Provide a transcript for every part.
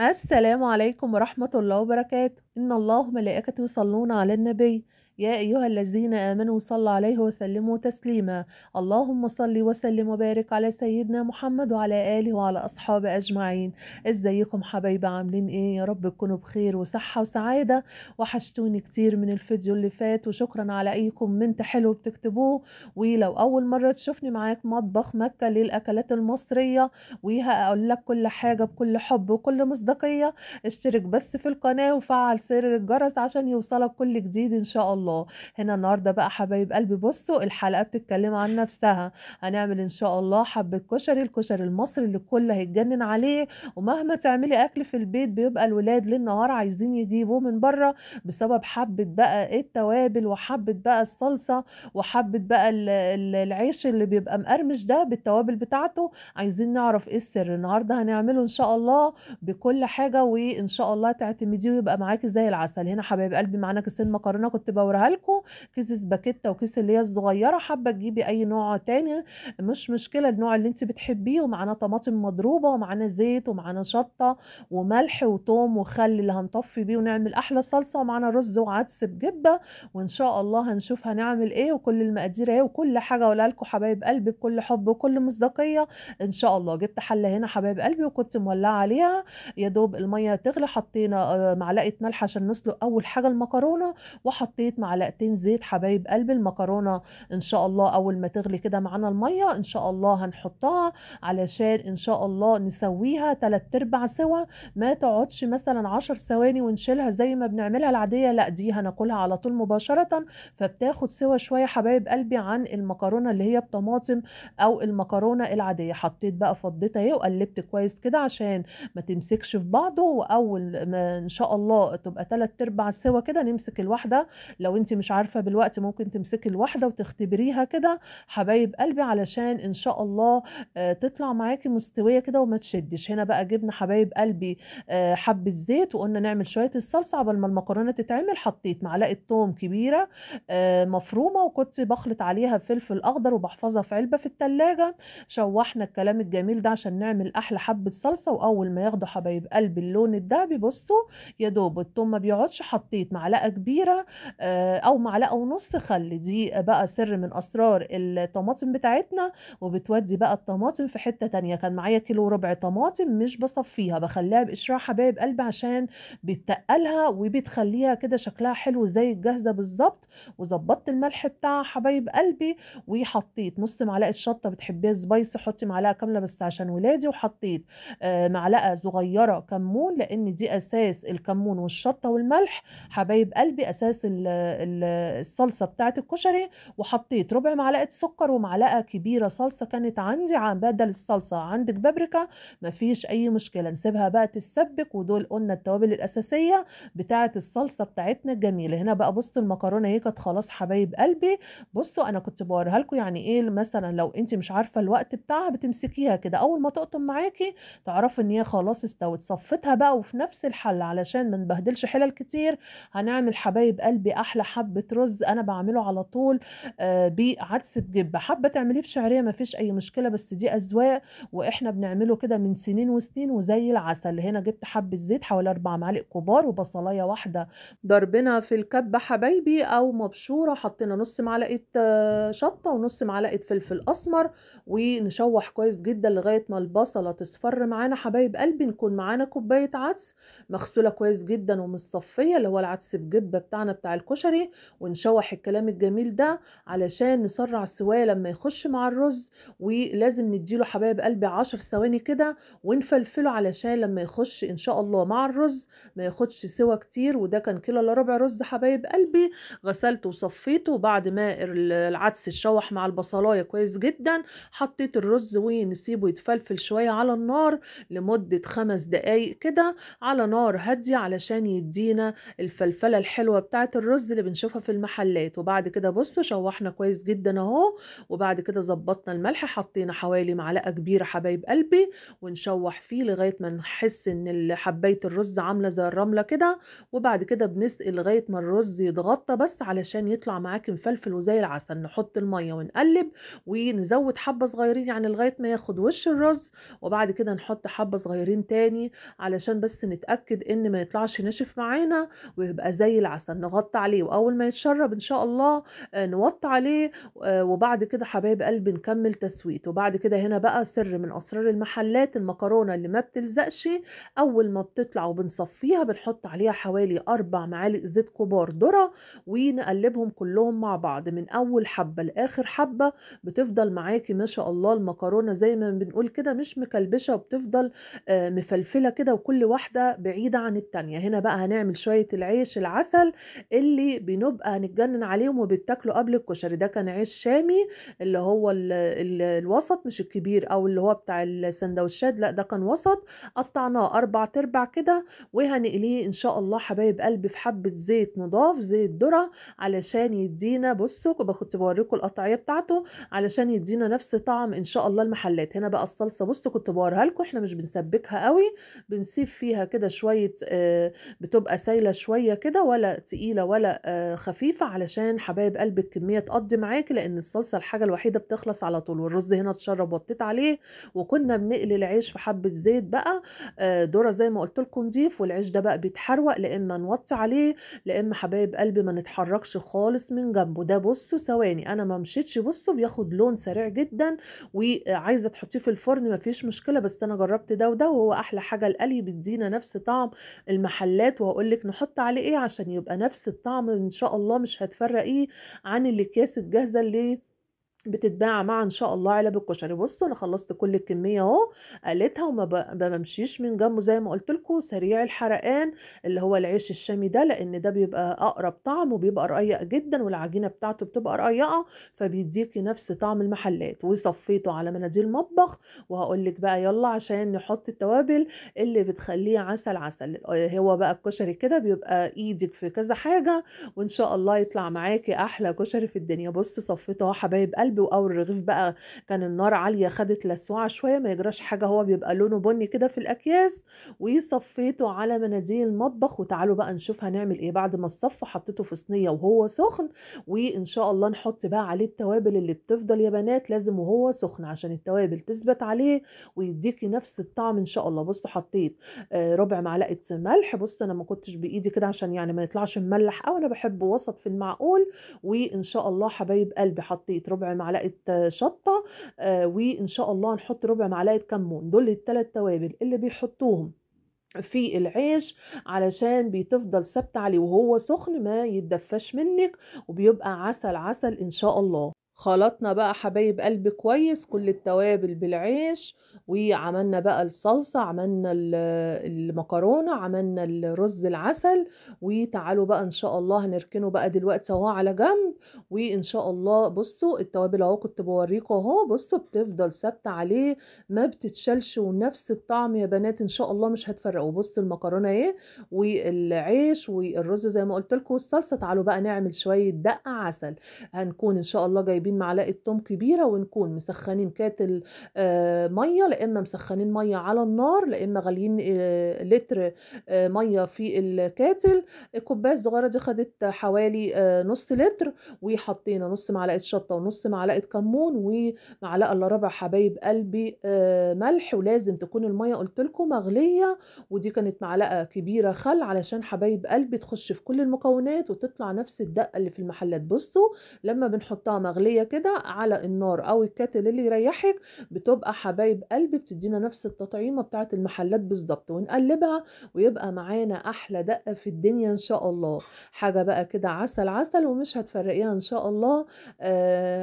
السلام عليكم ورحمة الله وبركاته. إن الله وملائكته يصلون على النبي. يا أيها الذين آمنوا صلوا عليه وسلموا تسليما. اللهم صل وسلم وبارك على سيدنا محمد وعلى آله وعلى أصحابه أجمعين. ازيكم حبايبي، عاملين ايه؟ يا رب تكونوا بخير وصحة وسعادة. وحشتوني كتير من الفيديو اللي فات، وشكرا على أي كومنت حلو بتكتبوه. ولو أول مرة تشوفني معاك مطبخ مكة للأكلات المصرية، وهاقول لك كل حاجة بكل حب وكل مصداقية. اشترك بس في القناة وفعل زر الجرس عشان يوصلك كل جديد إن شاء الله. هنا النهاردة بقى حبايب قلبي، بصوا الحلقة بتتكلم عن نفسها. هنعمل إن شاء الله حبة كشري، الكشري المصري اللي الكل هيتجنن عليه. ومهما تعملي أكل في البيت بيبقى الولاد للنهار عايزين يجيبوه من بره، بسبب حبة بقى التوابل وحبة بقى الصلصة وحبة بقى العيش اللي بيبقى مقرمش ده بالتوابل بتاعته. عايزين نعرف ايه السر. النهارده هنعمله ان شاء الله بكل حاجه، وان شاء الله تعتمديه ويبقى معاكي زي العسل. هنا حبايب قلبي معانا كيسين مكرونه كنت بوريها لكم، كيس سباكيتا وكيس اللي هي الصغيره. حابه تجيبي اي نوع تاني مش مشكله، النوع اللي انت بتحبيه. ومعانا طماطم مضروبه ومعانا زيت ومعانا شطه وملح وثوم وخل اللي هنطفي بيه ونعمل احلى صلصه. ومعانا رز وعدس بجبه. وان شاء الله هنشوف هنعمل ايه وكل المقادير اهي وكل حاجه اقولها لكم حبايب قلبي بكل حب وكل مصداقيه ان شاء الله. جبت حله هنا حبايب قلبي وكنت مولعه عليها، يا دوب الميه تغلي حطينا معلقه ملح عشان نسلق اول حاجه المكرونه، وحطيت معلقتين زيت حبايب قلبي. المكرونه ان شاء الله اول ما تغلي كده معانا الميه ان شاء الله هنحطها علشان ان شاء الله نسويها 3/4 سوا. ما تقعدش مثلا 10 ثواني ونشيلها زي ما بنعملها العاديه، لا دي هناكلها على طول مباشره. فبتاخد سوا شويه حبايب قلبي عن المكرونه اللي هي بطماطم او المكرونه العاديه. حطيت بقى فضيتها اهي وقلبت كويس كده عشان ما تمسكش في بعضه. واول ما ان شاء الله تبقى 3/4 سوا كده نمسك الواحده. لو انت مش عارفه بالوقت ممكن تمسكي الواحده وتختبريها كده حبايب قلبي علشان ان شاء الله تطلع معاكي مستويه كده وما تشدش. هنا بقى جبنا حبايب قلبي حبه زيت، وقلنا نعمل شويه الصلصه. قبل ما المكرونه تتعمل حطيت معلقه توم كبيره مفرومه، وكنت بخلط عليها فلفل اخضر وبحفظها في علبه في التلاجة. شوحنا الكلام الجميل ده عشان نعمل احلى حبة صلصة. واول ما ياخدوا حبايب قلبي اللون الدهبي بصوا يا دوب التوم ما بيقعدش، حطيت معلقة كبيرة او معلقة ونص خل. دي بقى سر من اسرار الطماطم بتاعتنا، وبتودي بقى الطماطم في حتة تانية. كان معايا كيلو وربع طماطم مش بصفيها، بخليها بقشرها حبايب قلبي عشان بتقلها وبتخليها كده شكلها حلو زي الجاهزة بالظبط. وظبطت الملح بتاعها حبايب قلبي، وحطيت نص معلقه شطه، بتحبيها سبايسي حطي معلقه كامله بس عشان ولادي. وحطيت معلقه صغيره كمون، لان دي اساس الكمون والشطه والملح حبايب قلبي اساس الصلصه بتاعه الكشري. وحطيت ربع معلقه سكر ومعلقه كبيره صلصه كانت عندي عن بدل الصلصه. عندك بابريكا مفيش اي مشكله، نسيبها بقى تتسبك. ودول قلنا التوابل الاساسيه بتاعه الصلصه بتاعتنا الجميله. هنا بقى بصوا المكرونه هي كانت خلاص حبايب قلبي. بصوا انا كنت بوريها لكم يعني ايه، مثلا لو انت مش عارفه الوقت بتاعها بتمسكيها كده اول ما تقطم معاكي تعرفي ان هي خلاص استوت. صفتها بقى وفي نفس الحل علشان ما نبهدلش حلل كتير. هنعمل حبايب قلبي احلى حبه رز انا بعمله على طول بعدس بجبه. حابه تعمليه بشعريه ما فيش اي مشكله، بس دي اذواق واحنا بنعمله كده من سنين وسنين وزي العسل. هنا جبت حبه زيت حوالي 4 معالق كبار وبصلايه واحده ضربنا في الكبة حبايبي أو مبشورة. حطينا نص معلقة شطة ونص معلقة فلفل أسمر، ونشوح كويس جدا لغاية ما البصلة تصفر معانا حبايب قلبي. نكون معانا كوباية عدس مغسولة كويس جدا ومصفية اللي هو العدس بجبة بتاعنا بتاع الكشري. ونشوح الكلام الجميل ده علشان نسرع السواية لما يخش مع الرز. ولازم نديله حبايب قلبي 10 ثواني كده ونفلفله علشان لما يخش إن شاء الله مع الرز ما ياخدش سوا كتير. وده كان كيلو الا ربع رز حبايب قلبي، غسلته وصفيته. وبعد ما العدس اتشوح مع البصلايه كويس جدا حطيت الرز ونسيبه يتفلفل شويه على النار لمده 5 دقايق كده على نار هاديه علشان يدينا الفلفله الحلوه بتاعه الرز اللي بنشوفها في المحلات. وبعد كده بصوا شوحنا كويس جدا اهو، وبعد كده ظبطنا الملح، حطينا حوالي معلقة كبيرة حبايب قلبي، ونشوح فيه لغاية ما نحس ان حباية الرز عاملة زي الرملة كده. وبعد كده بنسقي لغاية ما الرز يتغطى بس علشان يطلع معاكي مفلفل وزي العسل. نحط المية ونقلب ونزود حبة صغيرين يعني لغاية ما ياخد وش الرز، وبعد كده نحط حبة صغيرين تاني علشان بس نتأكد ان ما يطلعش ناشف معانا ويبقى زي العسل. نغطي عليه واول ما يتشرب ان شاء الله نوطي عليه. وبعد كده حبايب قلبي نكمل تسويت. وبعد كده هنا بقى سر من اسرار المحلات، المكرونة اللي ما بتلزقش اول ما بتطلع وبنصفيها بنحط عليها حوالي 4 معالق زيت كبار ذرة، ونقلبهم كلهم مع بعض من اول حبة لاخر حبة. بتفضل معاكي ما شاء الله المكرونة زي ما بنقول كده مش مكلبشة، وبتفضل مفلفلة كده وكل واحدة بعيدة عن التانية. هنا بقى هنعمل شوية العيش العسل اللي بنبقى هنتجنن عليهم وبيتاكلوا قبل الكشري. ده كان عيش شامي اللي هو الوسط مش الكبير او اللي هو بتاع السندوتشات، لا ده كان وسط. قطعناه 4 كده وهنقليه ان شاء الله حبايب قلبي في حبة زيت نضاف، زيت ذرة، علشان يدينا بصوا كنت بوريكم القطعية بتاعته علشان يدينا نفس طعم ان شاء الله المحلات. هنا بقى الصلصة بصوا كنت بوريها لكم، احنا مش بنسبكها قوي، بنسيب فيها كده شوية بتبقى سايلة شوية كده، ولا تقيلة ولا خفيفة، علشان حبايب قلبي الكمية تقضي معاكي، لان الصلصة الحاجة الوحيدة بتخلص على طول. والرز هنا اتشرب وطيت عليه، وكنا بنقلي العيش في حبة زيت بقى ذرة زي ما قلت لكم نضيف. والعيش ده بقى بيتحروق، لا اما نوطي عليه لا اما حبايب قلبي ما نتحركش خالص من جنبه. ده بصوا ثواني انا ما مشيتش، بصوا بياخد لون سريع جدا، وعايزه تحطيه في الفرن ما فيش مشكله، بس انا جربت ده وده وهو احلى حاجه. القلي بيدينا نفس طعم المحلات، وهقول لك نحط عليه ايه عشان يبقى نفس الطعم ان شاء الله، مش هتفرقيه عن الاكياس الجاهزه اللي بتتباع مع ان شاء الله علب الكشري. بصوا انا خلصت كل الكميه اهو، قليتها وما بمشيش من جنبه زي ما قلت لكم، سريع الحرقان اللي هو العيش الشامي ده، لان ده بيبقى اقرب طعم وبيبقى رقيق جدا، والعجينه بتاعته بتبقى رقيقه فبيديكي نفس طعم المحلات. وصفيته على مناديل مطبخ، وهقول لك بقى يلا عشان نحط التوابل اللي بتخليه عسل عسل. هو بقى الكشري كده بيبقى ايدك في كذا حاجه وان شاء الله يطلع معاكي احلى كشري في الدنيا. بص صفيته اهو حبايب قلبي، واول رغيف بقى كان النار عاليه خدت لسوعه شويه، ما يجراش حاجه هو بيبقى لونه بني كده في الاكياس. وصفيته على مناديل المطبخ. وتعالوا بقى نشوف هنعمل ايه بعد ما الصف حطيته في صينيه وهو سخن، وان شاء الله نحط بقى عليه التوابل اللي بتفضل يا بنات لازم وهو سخن عشان التوابل تثبت عليه ويديكي نفس الطعم ان شاء الله. بصوا حطيت ربع معلقه ملح، بص انا ما كنتش بايدي كده عشان يعني ما يطلعش مملح، او انا بحب وسط في المعقول. وان شاء الله حبايب قلبي حطيت ربع معلقه شطه، وان شاء الله نحط ربع معلقه كمون. دول الثلاث توابل اللي بيحطوهم في العيش علشان بتفضل ثابته عليه وهو سخن ما يتدفاش منك، وبيبقى عسل عسل ان شاء الله. خلطنا بقى حبايب قلبي كويس كل التوابل بالعيش، وعملنا بقى الصلصة، عملنا المكرونة، عملنا الرز العسل. وتعالوا بقى ان شاء الله هنركنه بقى دلوقتي اهو على جنب. وان شاء الله بصوا التوابل اهو كنت بوريكم اهو، بصوا بتفضل ثابتة عليه ما بتتشالش، ونفس الطعم يا بنات ان شاء الله مش هتفرقوا. بصوا المكرونة اهي والعيش والرز زي ما قلت لكم والصلصة. تعالوا بقى نعمل شوية دقة عسل. هنكون ان شاء الله جايبين معلقه توم كبيره، ونكون مسخنين كاتل ميه، لا اما مسخنين ميه على النار لا اما غاليين لتر ميه في الكاتل. الكوبايه الصغيره دي خدت حوالي نص لتر، وحطينا نص معلقه شطه ونص معلقه كمون ومعلقه الا ربع حبايب قلبي ملح. ولازم تكون الميه قلت لكم مغليه، ودي كانت معلقه كبيره خل علشان حبايب قلبي تخش في كل المكونات وتطلع نفس الدقه اللي في المحلات. بصوا لما بنحطها مغلية كده على النار او الكاتل اللي يريحك بتبقى حبايب قلبي بتدينا نفس التطعيمة بتاعت المحلات بالظبط، ونقلبها ويبقى معانا احلى دقة في الدنيا ان شاء الله. حاجة بقى كده عسل عسل ومش هتفرقيها ان شاء الله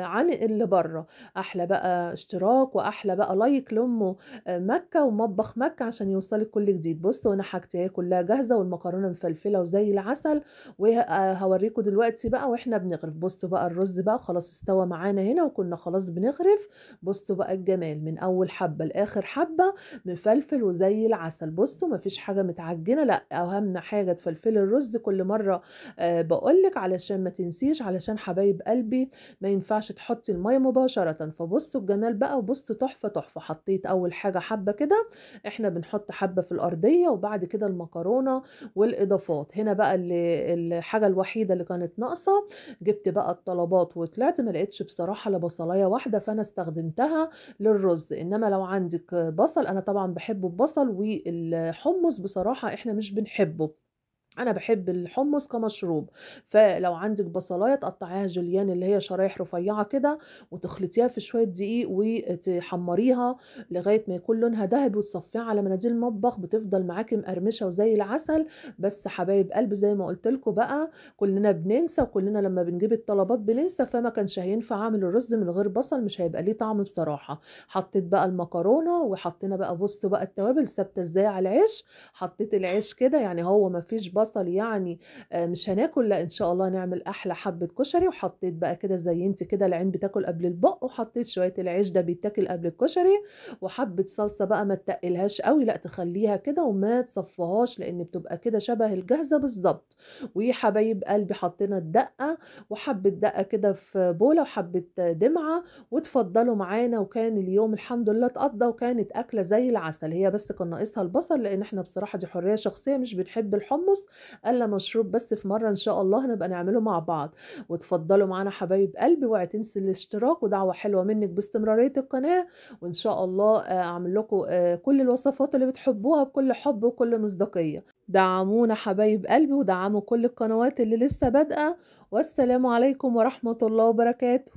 عن اللي بره. احلى بقى اشتراك واحلى بقى لايك لامه مكة ومطبخ مكة عشان يوصلك كل جديد. بصوا انا حاجتي اهي كلها جاهزة، والمكرونة مفلفلة وزي العسل، وهوريكم دلوقتي بقى واحنا بنغرف. بصوا بقى الرز بقى خلاص استوى استوى معانا هنا وكنا خلاص بنغرف. بصوا بقى الجمال من اول حبة لاخر حبة، مفلفل وزي العسل. بصوا مفيش حاجة متعجنة، لا اهم حاجة تفلفلي الرز كل مرة. بقولك علشان ما تنسيش، علشان حبايب قلبي ما ينفعش تحطي المية مباشرة. فبصوا الجمال بقى، وبصوا تحفة تحفة. حطيت اول حاجة حبة كده، احنا بنحط حبة في الارضية وبعد كده المكرونة والاضافات. هنا بقى الحاجة الوحيدة اللي كانت ناقصة، جبت بقى الطلبات وطلعت ما لقيتش بصراحة لا بصلاية واحدة، فانا استخدمتها للرز. انما لو عندك بصل، انا طبعا بحبه ببصل، والحمص بصراحة احنا مش بنحبه، انا بحب الحمص كمشروب. فلو عندك بصلايه تقطعيها جوليان اللي هي شرايح رفيعه كده، وتخلطيها في شويه دقيق وتحمريها لغايه ما يكون لونها ذهبي، وتصفيها على مناديل المطبخ، بتفضل معاكي مقرمشه وزي العسل. بس حبايب قلبي زي ما قلت لكم بقى، كلنا بننسى، وكلنا لما بنجيب الطلبات بننسى، فما كانش هينفع اعمل الرز من غير بصل، مش هيبقى ليه طعم بصراحه. حطيت بقى المكرونه وحطينا بقى، بصوا بقى التوابل ثابته ازاي على العيش. حطيت العيش كده، يعني هو ما فيش بصل يعني مش هناكل، لا ان شاء الله نعمل احلى حبة كشري. وحطيت بقى كده زينت كده، العين بتاكل قبل البق، وحطيت شوية العيش ده بيتاكل قبل الكشري. وحبة صلصة بقى ما تقلهاش قوي، لا تخليها كده وما تصفهاش، لان بتبقى كده شبه الجاهزة بالظبط. وحبايب قلبي حطينا الدقة، وحبة دقة كده في بولة، وحبة دمعة، وتفضلوا معانا. وكان اليوم الحمد لله اتقضى، وكانت أكلة زي العسل. هي بس كان ناقصها البصل، لأن احنا بصراحة دي حرية شخصية مش بنحب الحمص الا مشروب بس. في مره ان شاء الله هنبقى نعمله مع بعض. وتفضلوا معانا حبايب قلبي، اوعي تنسي الاشتراك، ودعوه حلوه منك باستمراريه القناه. وان شاء الله اعمل لكم كل الوصفات اللي بتحبوها بكل حب وكل مصداقيه. دعمونا حبايب قلبي، ودعموا كل القنوات اللي لسه بادئه. والسلام عليكم ورحمه الله وبركاته.